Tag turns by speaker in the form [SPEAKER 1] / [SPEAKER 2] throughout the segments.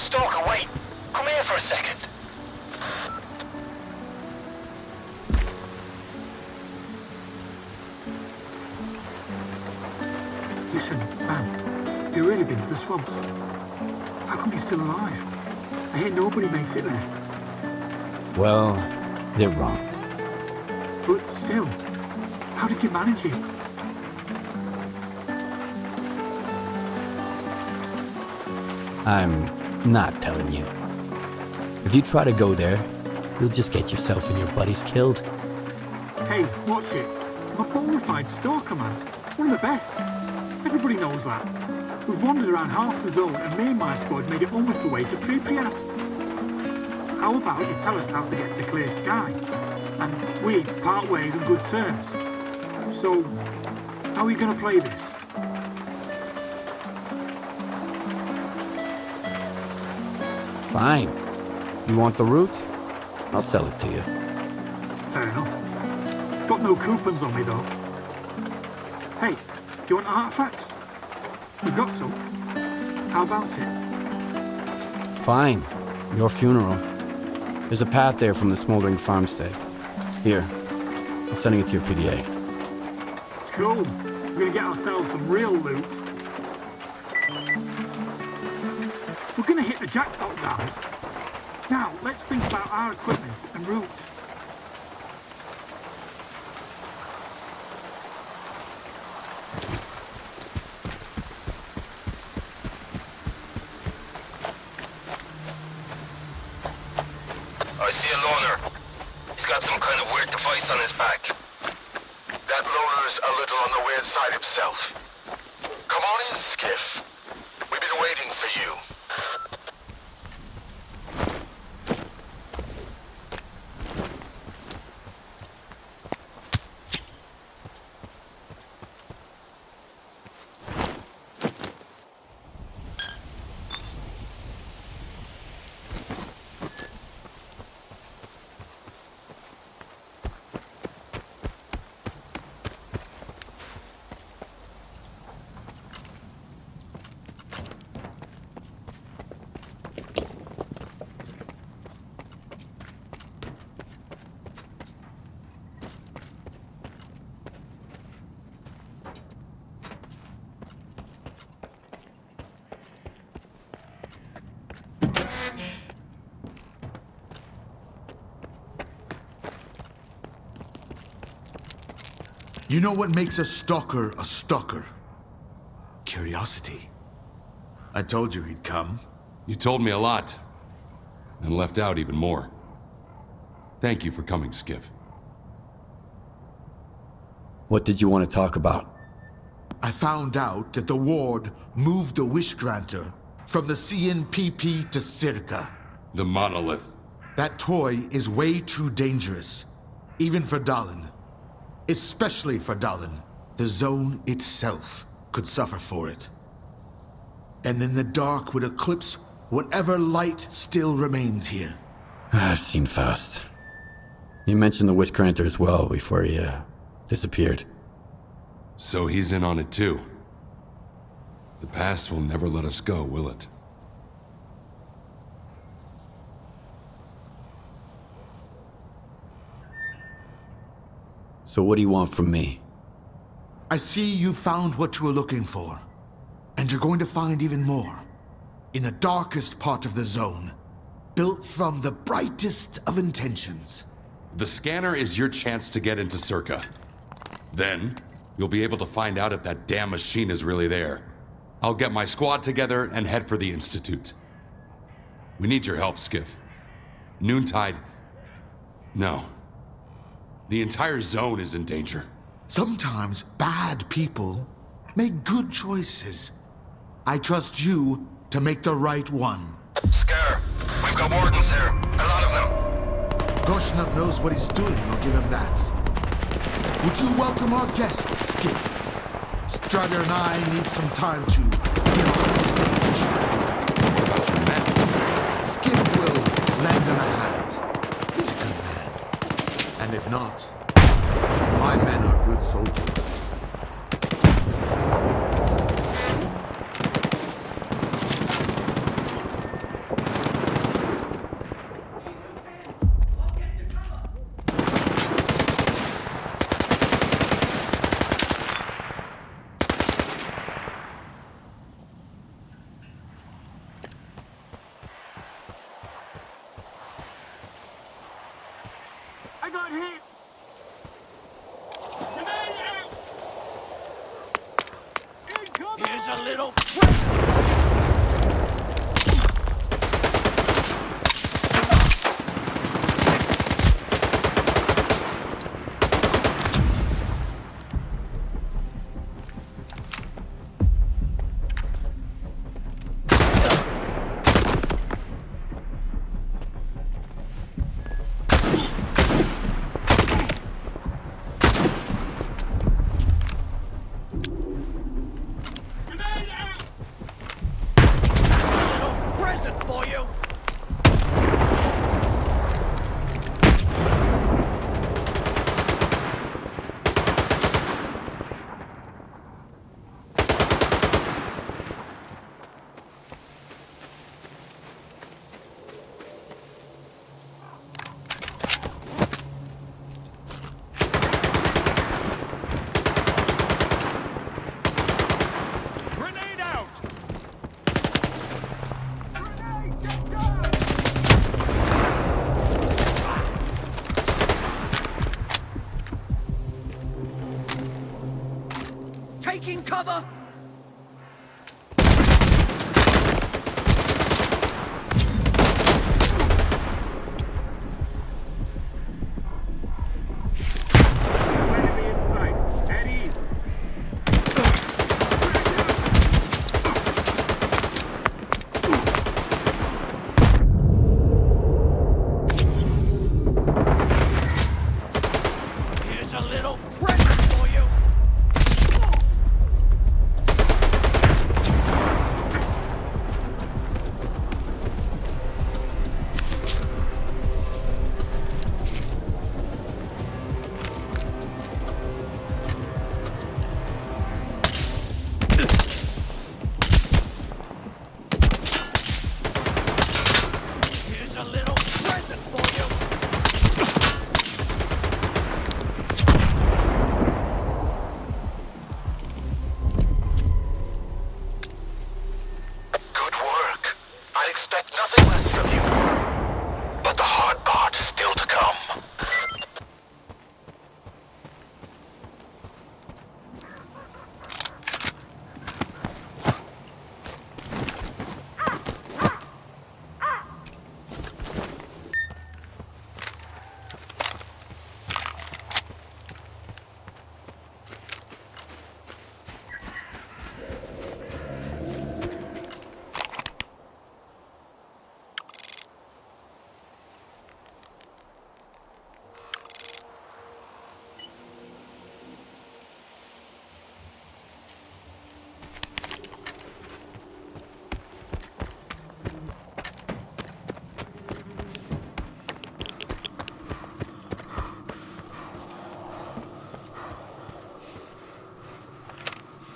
[SPEAKER 1] Stalker, wait. Come here for a second.
[SPEAKER 2] Listen, man, you've really been to the swamps. How come you're still alive? I hear nobody makes it there.
[SPEAKER 3] Well, they're wrong.
[SPEAKER 2] But still, how did you manage it?
[SPEAKER 3] I'm not telling you. If you try to go there, you'll just get yourself and your buddies killed.
[SPEAKER 2] Hey, watch it. I'm a bona fide stalker, man. One of the best. Everybody knows that. We've wandered around half the zone and me and my squad made it almost the way to Pripyat. How about you tell us how to get to Clear Sky? And we part ways on good terms. So, how are you going to play this?
[SPEAKER 3] Fine. You want the route? I'll sell it to you.
[SPEAKER 2] Fair enough. Got no coupons on me though. Hey, do you want artifacts? We've got some. How about it?
[SPEAKER 3] Fine. Your funeral. There's a path there from the smoldering farmstead. Here. I'm sending it to your PDA.
[SPEAKER 2] Cool. We're gonna get ourselves some real loot. We're gonna hit the jackpot, guys. Now, let's think about our equipment and route.
[SPEAKER 1] I see a loner. He's got some kind of weird device on his back.
[SPEAKER 4] That loner's a little on the weird side himself. Come on in, Skiff. We've been waiting for you. You know what makes a stalker a stalker? Curiosity. I told you he'd come.
[SPEAKER 5] You told me a lot, and left out even more. Thank you for coming, Skiff.
[SPEAKER 3] What did you want to talk about?
[SPEAKER 4] I found out that the Ward moved the Wish Granter from the CNPP to SIRCAA.
[SPEAKER 5] The monolith.
[SPEAKER 4] That toy is way too dangerous, even for Dallin. Especially for Dallin. The zone itself could suffer for it. And then the dark would eclipse whatever light still remains here.
[SPEAKER 3] I've seen fast. You mentioned the Witch Granter as well before he disappeared.
[SPEAKER 5] So he's in on it too. The past will never let us go, will it?
[SPEAKER 3] So what do you want from me?
[SPEAKER 4] I see you found what you were looking for. And you're going to find even more. In the darkest part of the zone. Built from the brightest of intentions.
[SPEAKER 5] The scanner is your chance to get into SIRCAA. Then, you'll be able to find out if that damn machine is really there. I'll get my squad together and head for the Institute. We need your help, Skiff. Noontide... No. The entire zone is in danger.
[SPEAKER 4] Sometimes bad people make good choices. I trust you to make the right one.
[SPEAKER 1] S.T.A.L.K.E.R, we've got wardens here. A lot of them.
[SPEAKER 4] Goshnov knows what he's doing, I'll give him that. Would you welcome our guests, Skiff? Strider and I need some time to get off the stage.
[SPEAKER 5] What about your men?
[SPEAKER 4] Skiff will lend them a hand. He's a good man. And if not, my men are good soldiers.
[SPEAKER 6] Here's a little present. Present for you. Grenade out. Taking cover!
[SPEAKER 2] Enemy in sight. At ease.
[SPEAKER 6] Here's a little present for you. Here's a little present for you.
[SPEAKER 1] Good work. I'd expect nothing less from you. But the hard part is still to come.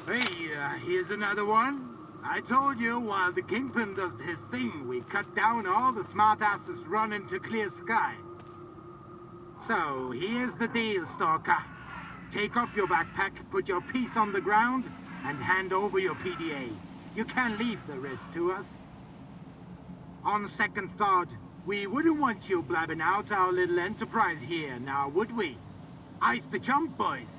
[SPEAKER 2] Hey, here's another one. I told you while the Kingpin does his thing, we cut down all the smartasses running to clear sky. So, here's the deal, Stalker. Take off your backpack, put your piece on the ground, and hand over your PDA. You can leave the rest to us. On second thought, we wouldn't want you blabbing out our little enterprise here, now would we? Ice the jump, boys.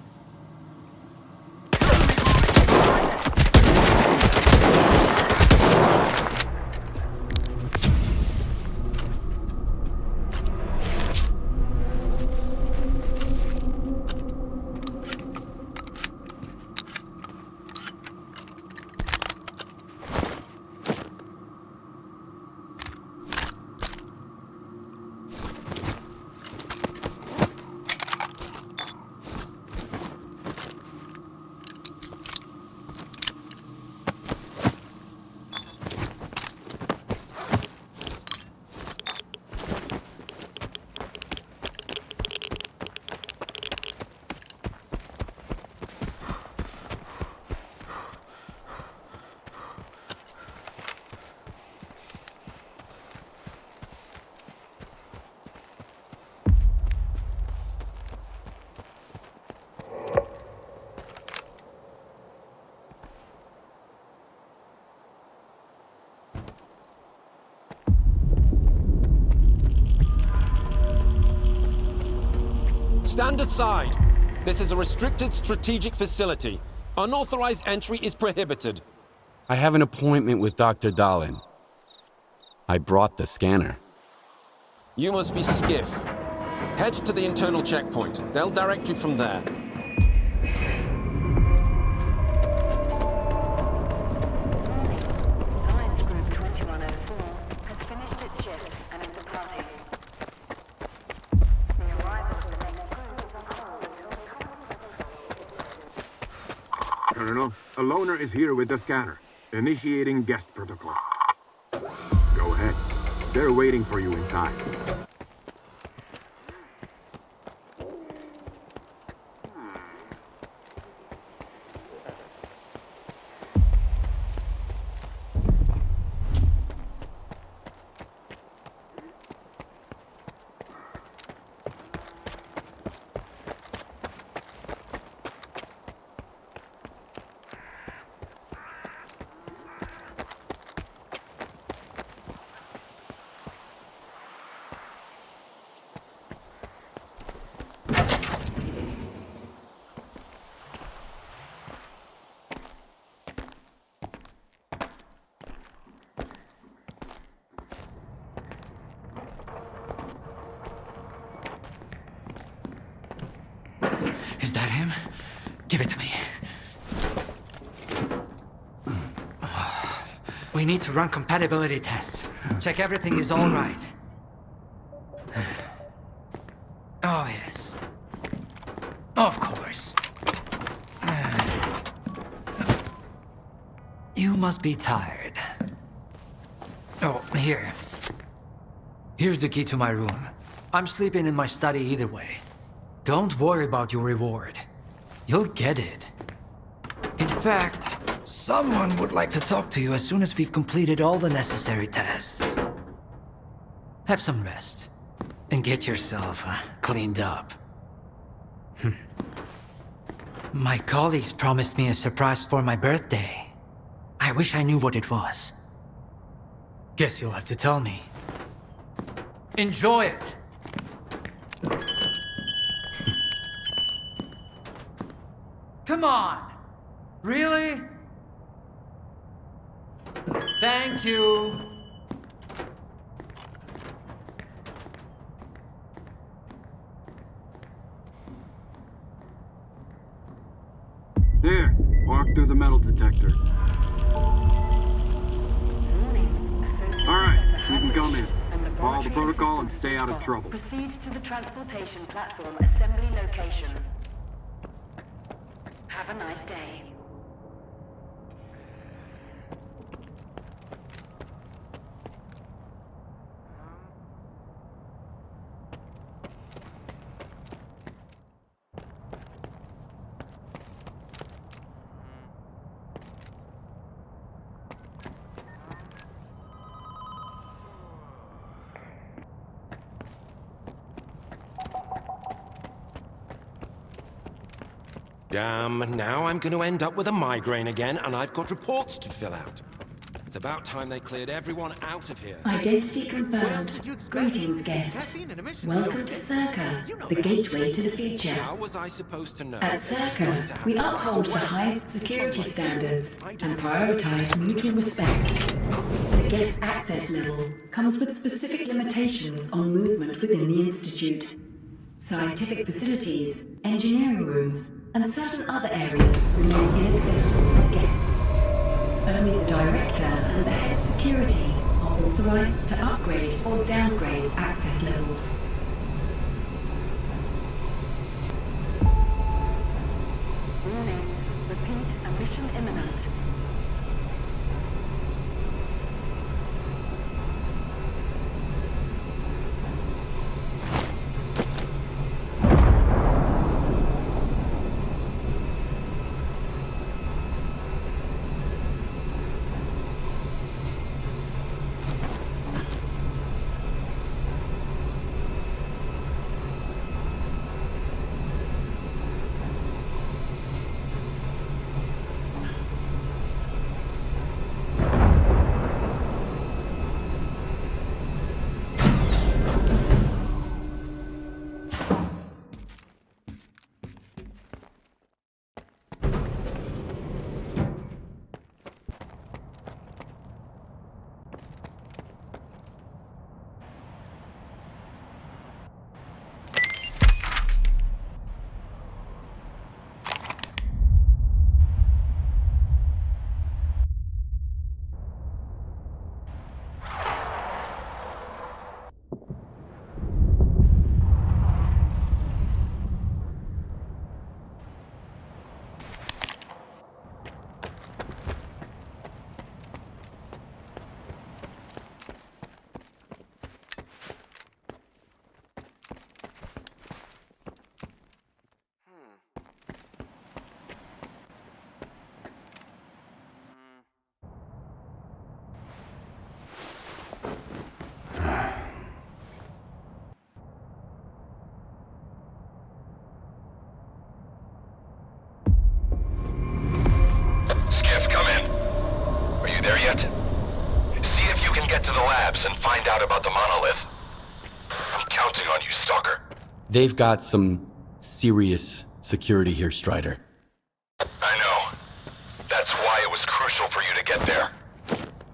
[SPEAKER 7] Stand aside. This is a restricted strategic facility. Unauthorized entry is prohibited.
[SPEAKER 3] I have an appointment with Dr. Dahlin. I brought the scanner.
[SPEAKER 7] You must be Skiff. Head to the internal checkpoint. They'll direct you from there.
[SPEAKER 8] Science Group 2104 has finished its shift and is departing. The arrival of the next group is on hold until...
[SPEAKER 9] Colonel, a loner is here with the scanner. Initiating guest protocol. Go ahead. They're waiting for you inside.
[SPEAKER 10] Is that him? Give it to me. We need to run compatibility tests. Check everything is all right. Oh, yes. Of course. You must be tired. Oh, here. Here's the key to my room. I'm sleeping in my study either way. Don't worry about your reward. You'll get it. In fact, someone would like to talk to you as soon as we've completed all the necessary tests. Have some rest. And get yourself cleaned up. My colleagues promised me a surprise for my birthday. I wish I knew what it was. Guess you'll have to tell me. Enjoy it! Come on! Really? Thank you!
[SPEAKER 9] There, walk through the metal detector. Alright, you can come in. Follow the protocol and stay out of trouble.
[SPEAKER 8] Proceed to the transportation platform assembly location. Have a nice day.
[SPEAKER 7] Damn, now I'm going to end up with a migraine again, and I've got reports to fill out. It's about time they cleared everyone out of here.
[SPEAKER 11] Identity confirmed. Greetings, guest. Welcome to SIRCAA, the gateway to the future.
[SPEAKER 7] How was I supposed to know?
[SPEAKER 11] At SIRCAA, we uphold the highest security standards and prioritize mutual respect. The guest access level comes with specific limitations on movement within the Institute. Scientific facilities, engineering rooms, and certain other areas remain inaccessible to guests. Only the Director and the Head of Security are authorized to upgrade or downgrade access levels.
[SPEAKER 8] Warning. Repeat, a mission imminent.
[SPEAKER 1] there yet? See if you can get to the labs and find out about the monolith. I'm counting on you, Stalker.
[SPEAKER 3] They've got some serious security here, Strider.
[SPEAKER 1] I know. That's why it was crucial for you to get there.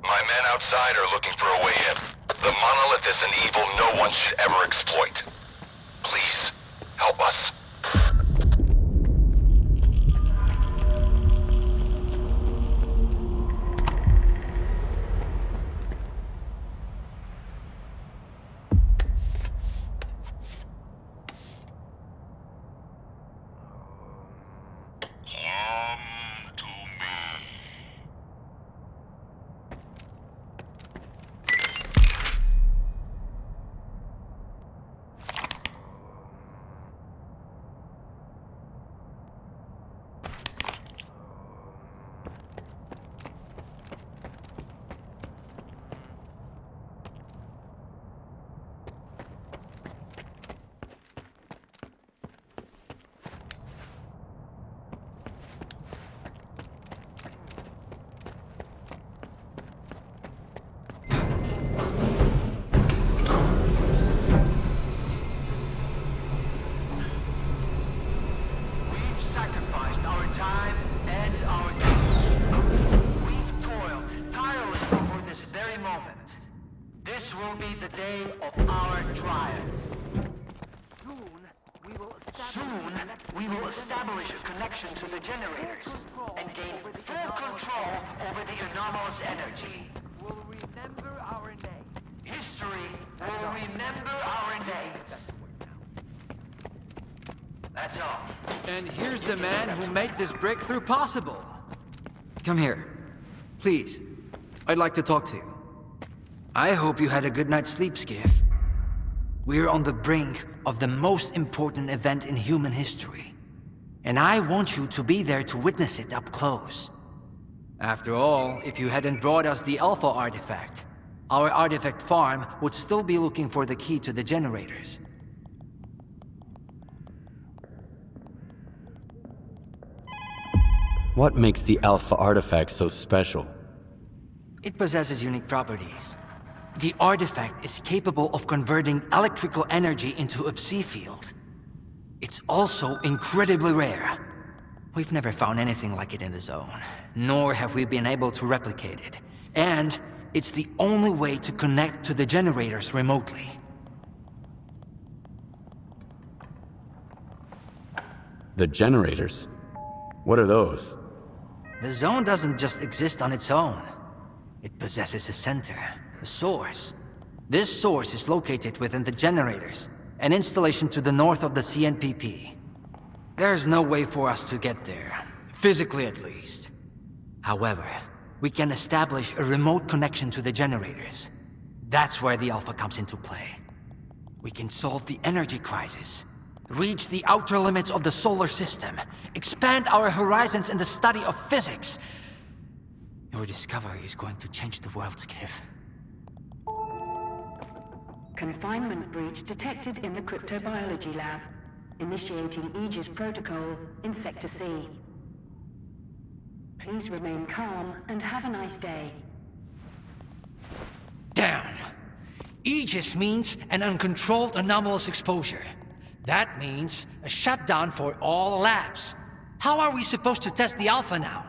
[SPEAKER 1] My men outside are looking for a way in. The monolith is an evil no one should ever exploit. Please, help us.
[SPEAKER 10] And here's the man who made this breakthrough possible. Come here. Please. I'd like to talk to you. I hope you had a good night's sleep, Skiff. We're on the brink of the most important event in human history. And I want you to be there to witness it up close. After all, if you hadn't brought us the Alpha artifact, our artifact farm would still be looking for the key to the generators.
[SPEAKER 3] What makes the Alpha artifact so special?
[SPEAKER 10] It possesses unique properties. The artifact is capable of converting electrical energy into a psi field. It's also incredibly rare. We've never found anything like it in the zone, nor have we been able to replicate it. And it's the only way to connect to the generators remotely.
[SPEAKER 3] The generators? What are those?
[SPEAKER 10] The zone doesn't just exist on its own. It possesses a center, a source. This source is located within the generators, an installation to the north of the CNPP. There's no way for us to get there, physically at least. However, we can establish a remote connection to the generators. That's where the Alpha comes into play. We can solve the energy crisis, reach the outer limits of the solar system, expand our horizons in the study of physics. Your discovery is going to change the world, Skiff.
[SPEAKER 11] Confinement breach detected in the cryptobiology lab. Initiating Aegis protocol in Sector C. Please remain calm and have a nice day.
[SPEAKER 10] Damn! Aegis means an uncontrolled anomalous exposure. That means a shutdown for all labs. How are we supposed to test the Alpha now?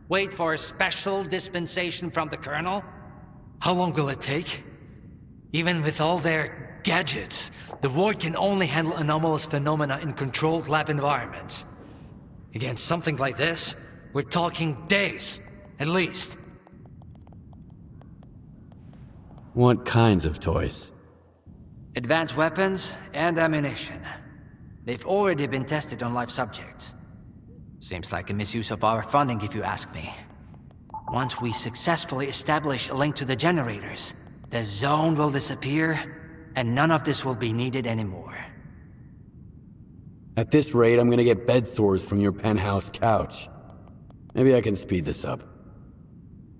[SPEAKER 10] Wait for a special dispensation from the Colonel? How long will it take? Even with all their gadgets, the Ward can only handle anomalous phenomena in controlled lab environments. Against something like this, we're talking days, at least.
[SPEAKER 3] What kinds of toys?
[SPEAKER 10] Advanced weapons and ammunition. They've already been tested on live subjects. Seems like a misuse of our funding, if you ask me. Once we successfully establish a link to the generators, the zone will disappear, and none of this will be needed anymore.
[SPEAKER 3] At this rate, I'm gonna get bed sores from your penthouse couch. Maybe I can speed this up.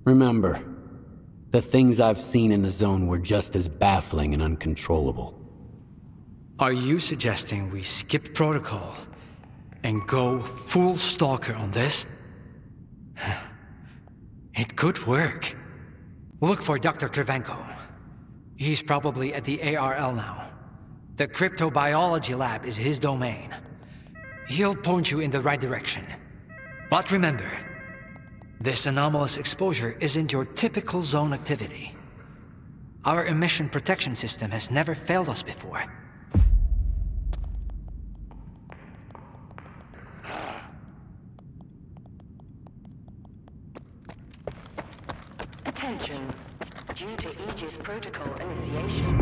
[SPEAKER 3] Remember, the things I've seen in the zone were just as baffling and uncontrollable.
[SPEAKER 10] Are you suggesting we skip protocol and go full S.T.A.L.K.E.R on this? It could work. Look for Dr. Krivenko. He's probably at the ARL now. The cryptobiology lab is his domain. He'll point you in the right direction. But remember, this anomalous exposure isn't your typical zone activity. Our emission protection system has never failed us before.
[SPEAKER 8] Attention. Due to Aegis protocol initiation,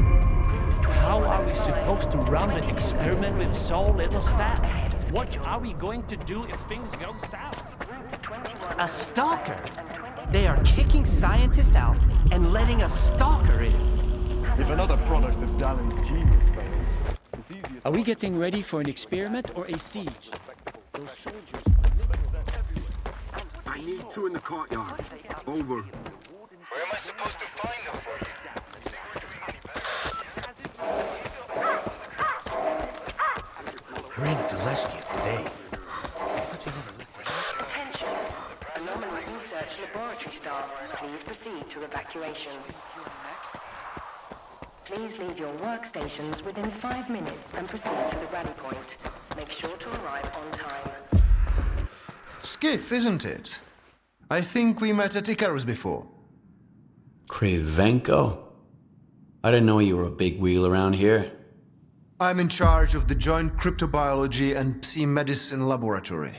[SPEAKER 8] groups 21
[SPEAKER 6] How are we
[SPEAKER 8] and 5
[SPEAKER 6] supposed to run an
[SPEAKER 8] 20
[SPEAKER 6] experiment with so little staff?
[SPEAKER 8] ahead of
[SPEAKER 6] What
[SPEAKER 8] schedule.
[SPEAKER 6] are we going to do if things go south?
[SPEAKER 8] Groups 21
[SPEAKER 12] A stalker?
[SPEAKER 8] and 20
[SPEAKER 12] They are kicking scientists out and letting a stalker in.
[SPEAKER 9] If another product of Dallin's genius fails,
[SPEAKER 13] Are we getting ready for an experiment or a siege? Those soldiers...
[SPEAKER 9] I need two in the courtyard. Over.
[SPEAKER 1] Where am I supposed to find them for you?
[SPEAKER 12] Ready to rescue today.
[SPEAKER 8] Attention. Anomaly research laboratory staff, please proceed to evacuation. Please leave your workstations within 5 minutes and proceed to the rally point. Make sure to arrive on time.
[SPEAKER 14] Skiff, isn't it? I think we met at Icarus before.
[SPEAKER 3] Krivenko? I didn't know you were a big wheel around here.
[SPEAKER 14] I'm in charge of the Joint Cryptobiology and Psi-Medicine Laboratory.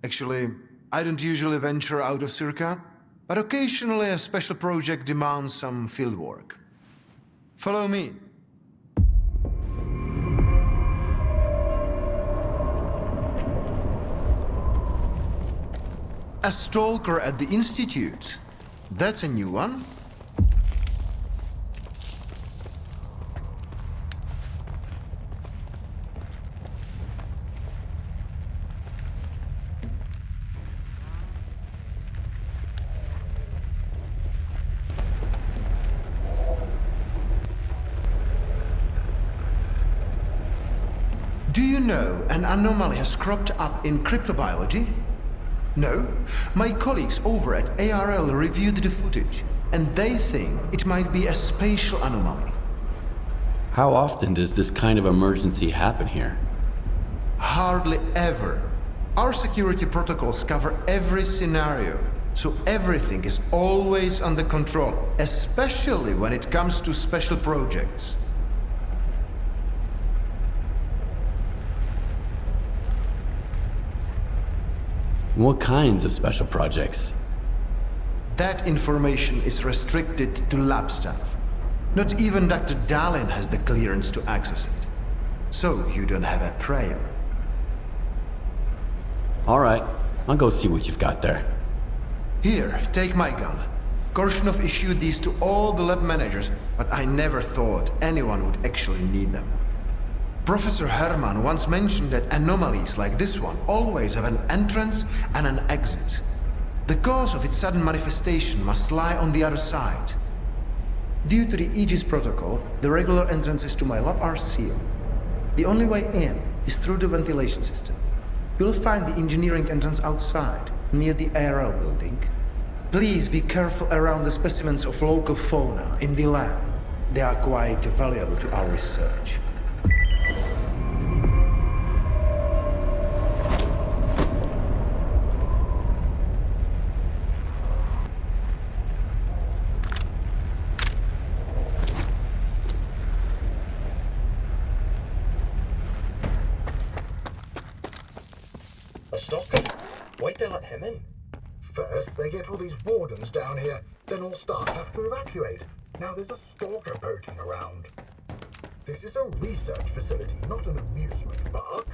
[SPEAKER 14] Actually, I don't usually venture out of SIRCAA, but occasionally a special project demands some fieldwork. Follow me. A stalker at the Institute. That's a new one. Do you know an anomaly has cropped up in cryptobiology? No? My colleagues over at ARL reviewed the footage, and they think it might be a spatial anomaly.
[SPEAKER 3] How often does this kind of emergency happen here?
[SPEAKER 14] Hardly ever. Our security protocols cover every scenario, so everything is always under control, especially when it comes to special projects.
[SPEAKER 3] What kinds of special projects?
[SPEAKER 14] That information is restricted to lab staff. Not even Dr. Dallin has the clearance to access it. So you don't have a prayer.
[SPEAKER 3] All right, I'll go see what you've got there.
[SPEAKER 14] Here, take my gun. Korshunov issued these to all the lab managers, but I never thought anyone would actually need them. Professor Herman once mentioned that anomalies like this one always have an entrance and an exit. The cause of its sudden manifestation must lie on the other side. Due to the Aegis protocol, the regular entrances to my lab are sealed. The only way in is through the ventilation system. You'll find the engineering entrance outside, near the ARL building. Please be careful around the specimens of local fauna in the lab. They are quite valuable to our research.
[SPEAKER 4] A stalker? Why'd they let him in? First, they get all these wardens down here, then all staff have to evacuate. Now there's a stalker boating around. This is a research facility, not an amusement park.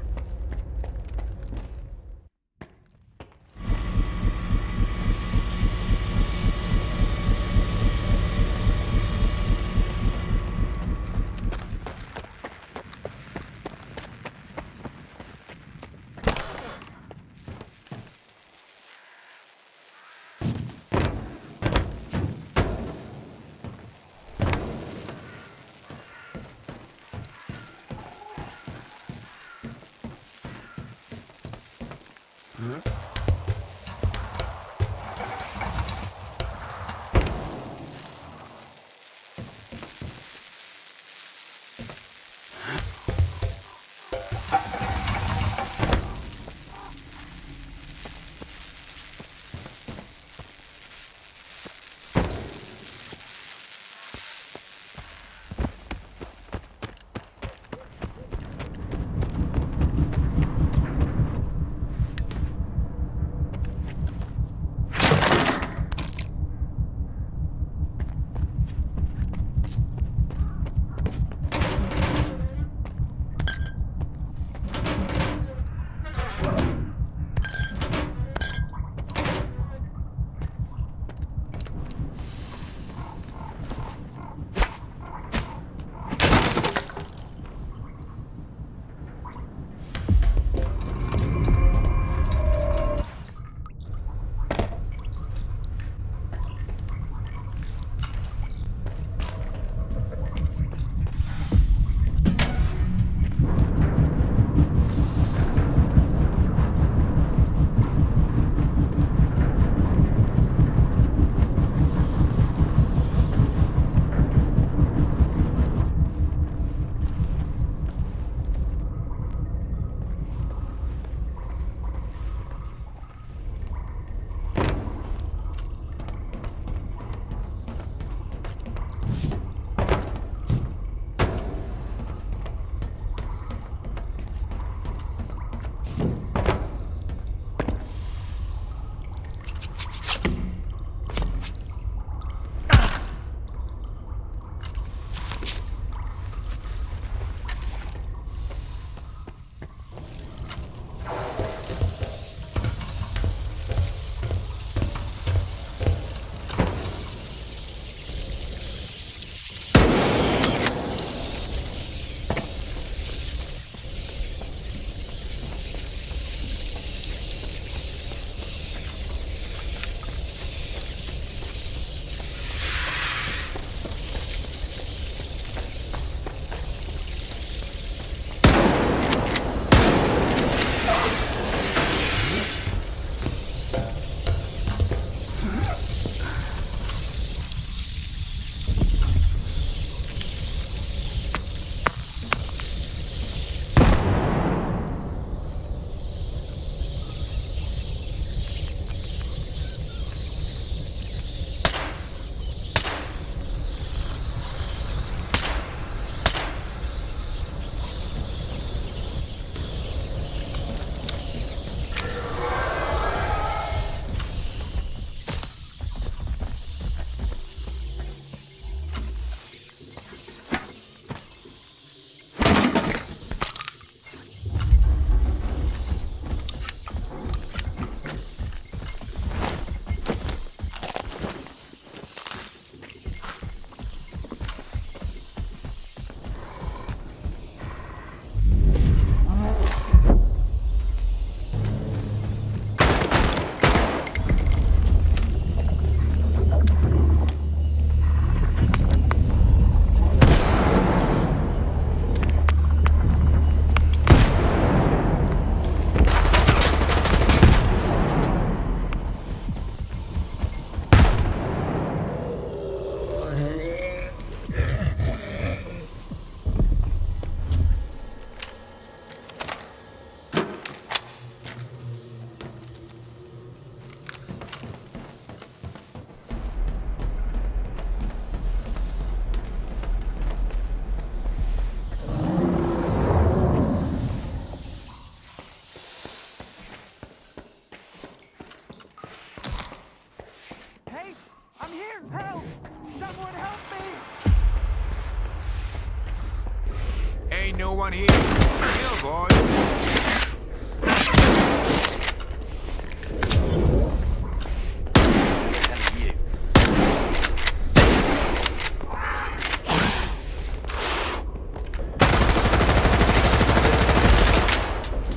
[SPEAKER 15] Ain't no one here. Chill, boys.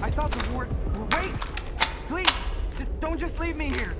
[SPEAKER 12] I thought the ward... Wait! Please! Don't just leave me here!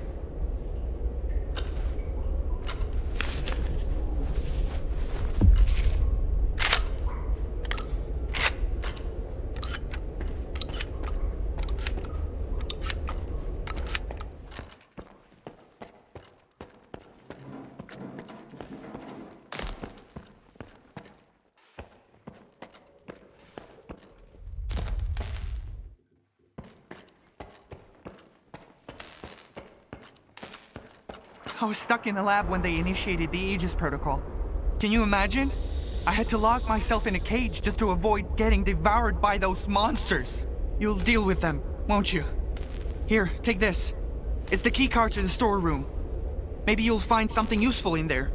[SPEAKER 12] I was stuck in the lab when they initiated the Aegis protocol. Can you imagine? I had to lock myself in a cage just to avoid getting devoured by those monsters. You'll deal with them, won't you? Here, take this. It's the key card to the storeroom. Maybe you'll find something useful in there.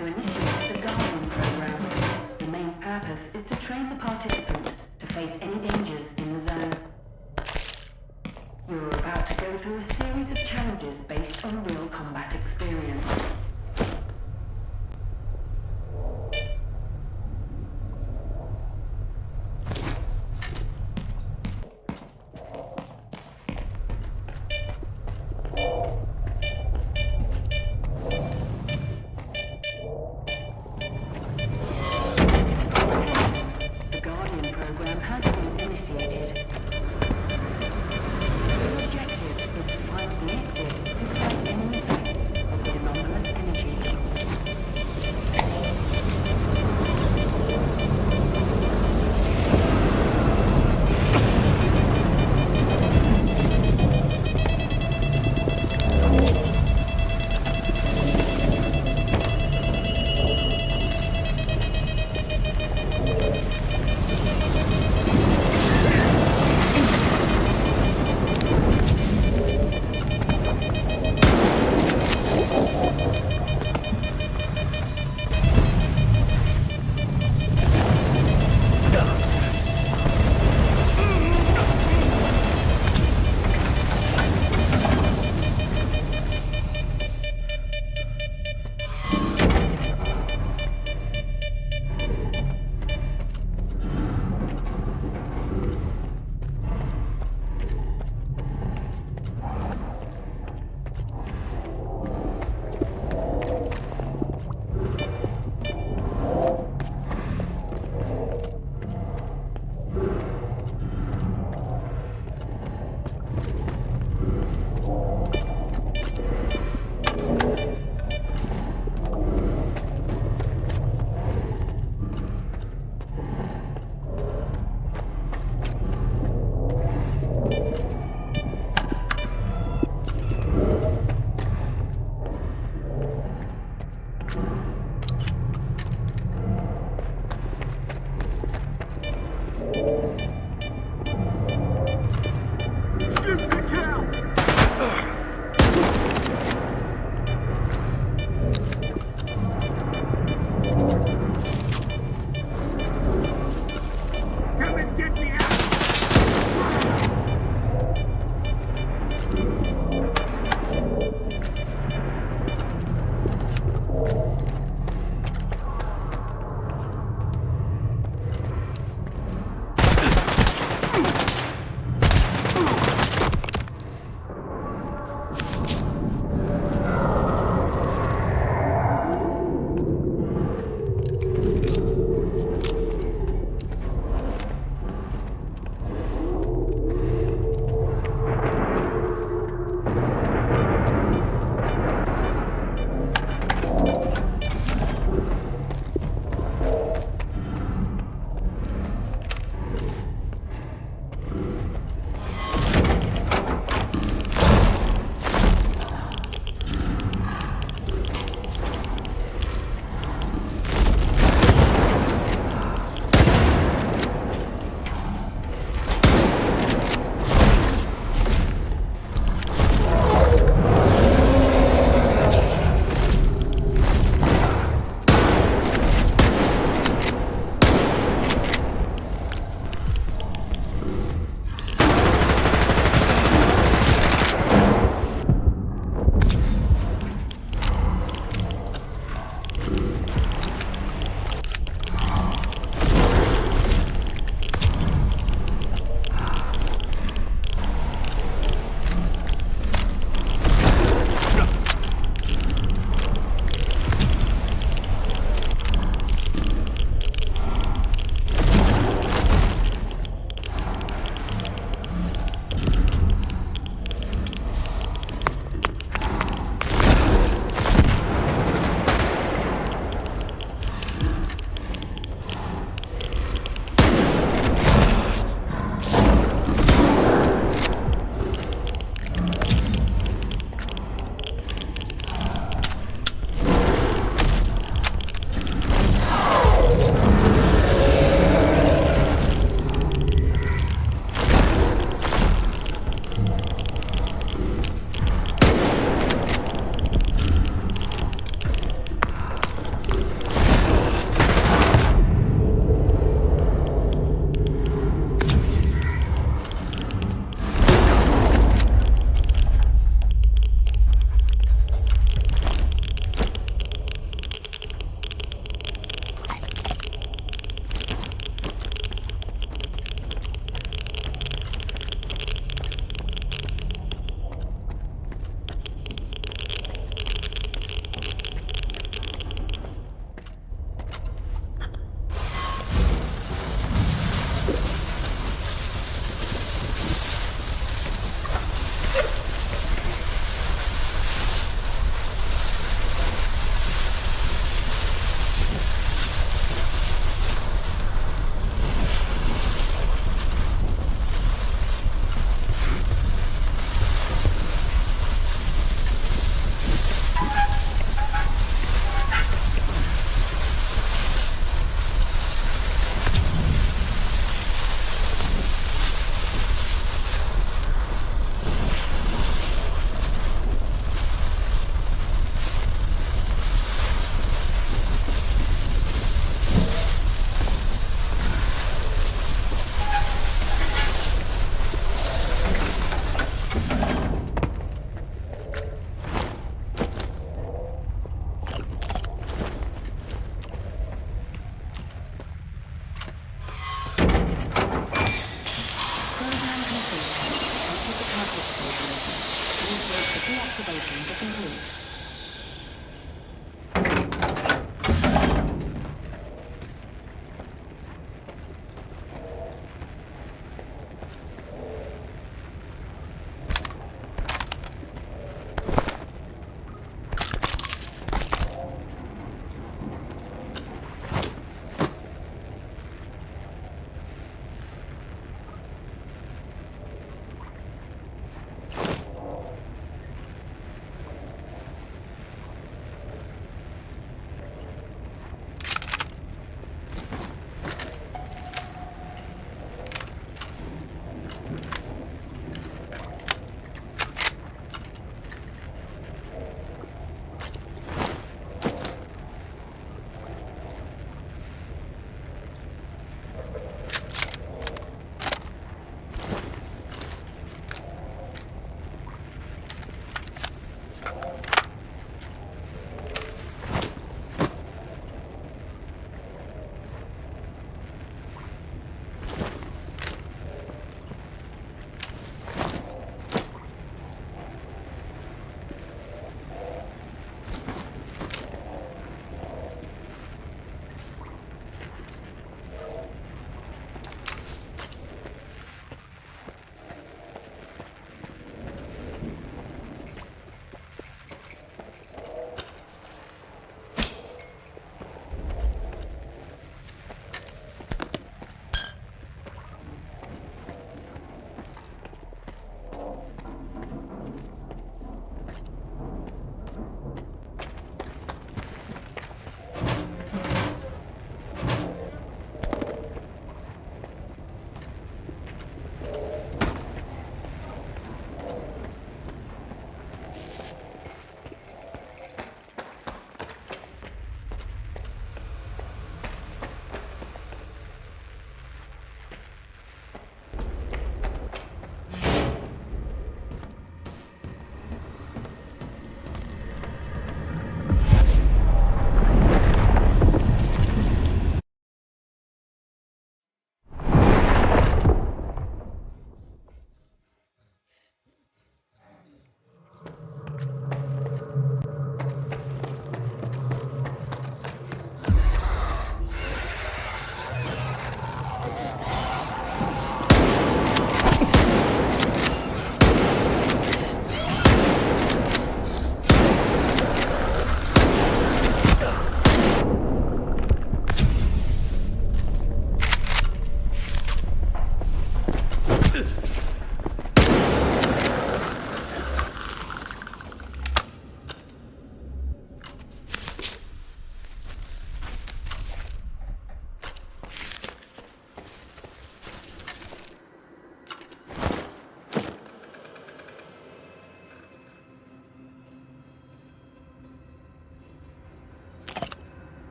[SPEAKER 11] to initiate the Guardian program. The main purpose is to train the participant to face any dangers in the zone. You're about to go through a series of challenges based on real combat experience.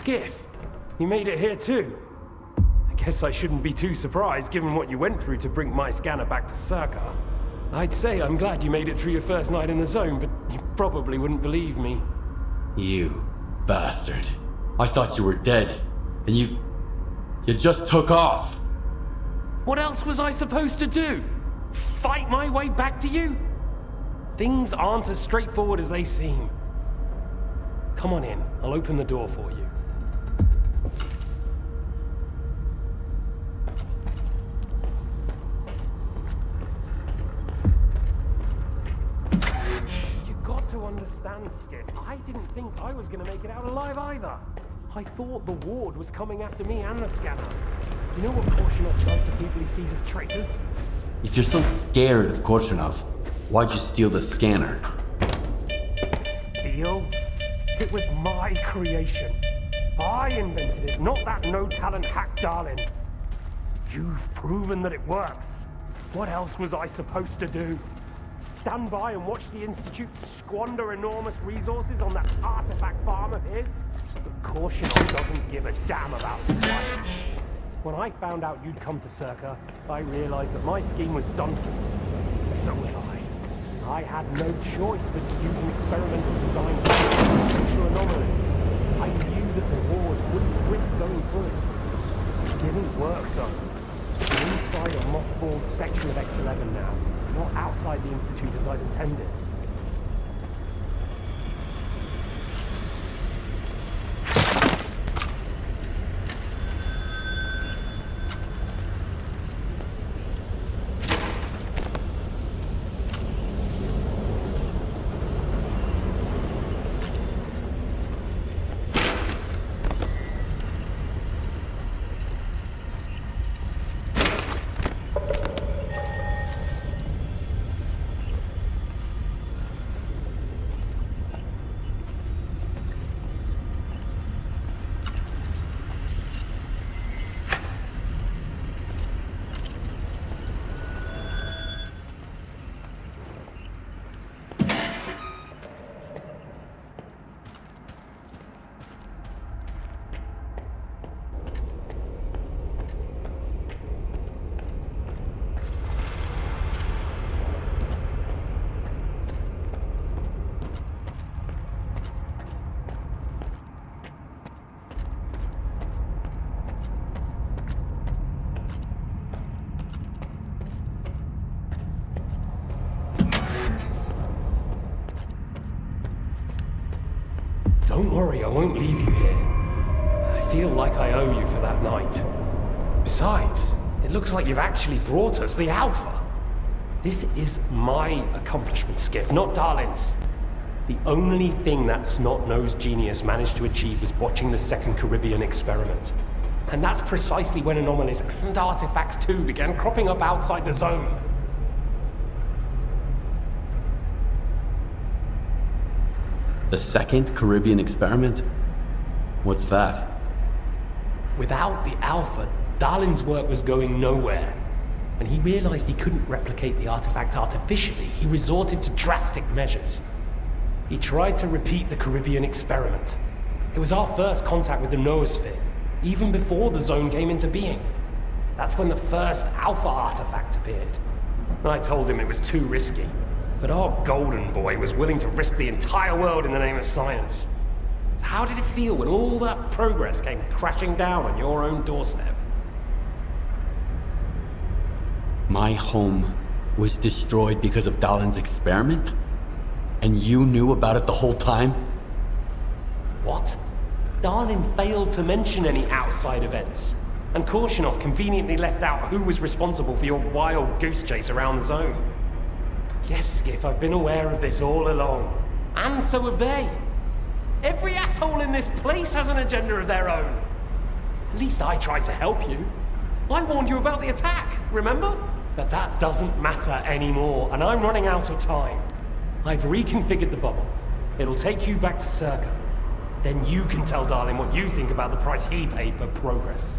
[SPEAKER 16] Skiff, you made it here too. I guess I shouldn't be too surprised given what you went through to bring my scanner back to SIRCAA. I'd say I'm glad you made it through your first night in the zone, but you probably wouldn't believe me.
[SPEAKER 3] You bastard. I thought you were dead, and you just took off.
[SPEAKER 16] What else was I supposed to do? Fight my way back to you? Things aren't as straightforward as they seem. Come on in, I'll open the door for you. You got to understand, Skip, I didn't think I was gonna make it out alive either. I thought the ward was coming after me and the scanner. You know what Korshunov does to people he sees as traitors?
[SPEAKER 3] If you're so scared of Korshunov, why'd you steal the scanner?
[SPEAKER 16] Steal? It was my creation. I invented it, not that no-talent hack Darlin. You've proven that it works. What else was I supposed to do? Stand by and watch the Institute squander enormous resources on that artifact farm of his? But Korshunov doesn't give a damn about his life. When I found out you'd come to SIRCAA, I realized that my scheme was done for. So was I. I had no choice but to use an experimental design to potential anomaly. I knew that the ward wouldn't risk going through it. It didn't work though. We're inside a mothballed section of X-11 now, not outside the Institute as I'd intended. Don't worry, I won't leave you here. I feel like I owe you for that night. Besides, it looks like you've actually brought us the Alpha. This is my accomplishment, Skiff, not Darlin's. The only thing that snot-nosed genius managed to achieve was watching the Second Caribbean experiment. And that's precisely when anomalies and artifacts too began cropping up outside the zone.
[SPEAKER 3] The Second Caribbean experiment? What's that?
[SPEAKER 16] Without the Alpha, Darlin's work was going nowhere. When he realized he couldn't replicate the artifact artificially, he resorted to drastic measures. He tried to repeat the Caribbean experiment. It was our first contact with the noosphere, even before the zone came into being. That's when the first Alpha artifact appeared. I told him it was too risky. But our golden boy was willing to risk the entire world in the name of science. So how did it feel when all that progress came crashing down on your own doorstep?
[SPEAKER 3] My home was destroyed because of Dalin's experiment? And you knew about it the whole time?
[SPEAKER 16] What? Darlin failed to mention any outside events. And Korshunov conveniently left out who was responsible for your wild goose chase around the zone. Yes, Skiff, I've been aware of this all along. And so have they. Every asshole in this place has an agenda of their own. At least I tried to help you. I warned you about the attack, remember? But that doesn't matter anymore, and I'm running out of time. I've reconfigured the bubble. It'll take you back to SIRCAA. Then you can tell Darlin what you think about the price he paid for progress.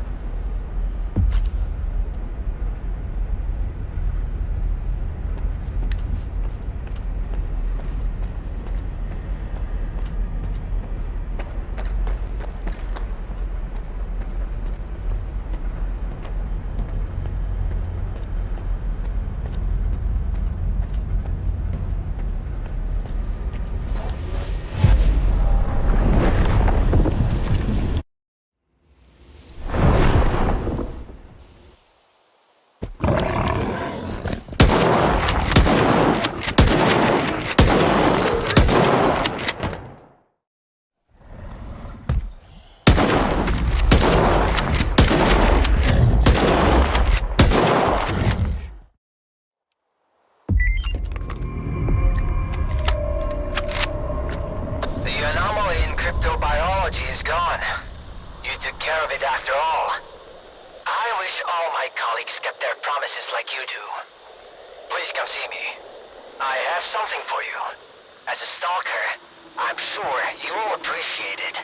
[SPEAKER 17] care of it after all. I wish all my colleagues kept their promises like you do. Please come see me. I have something for you. As a stalker, I'm sure you'll appreciate it.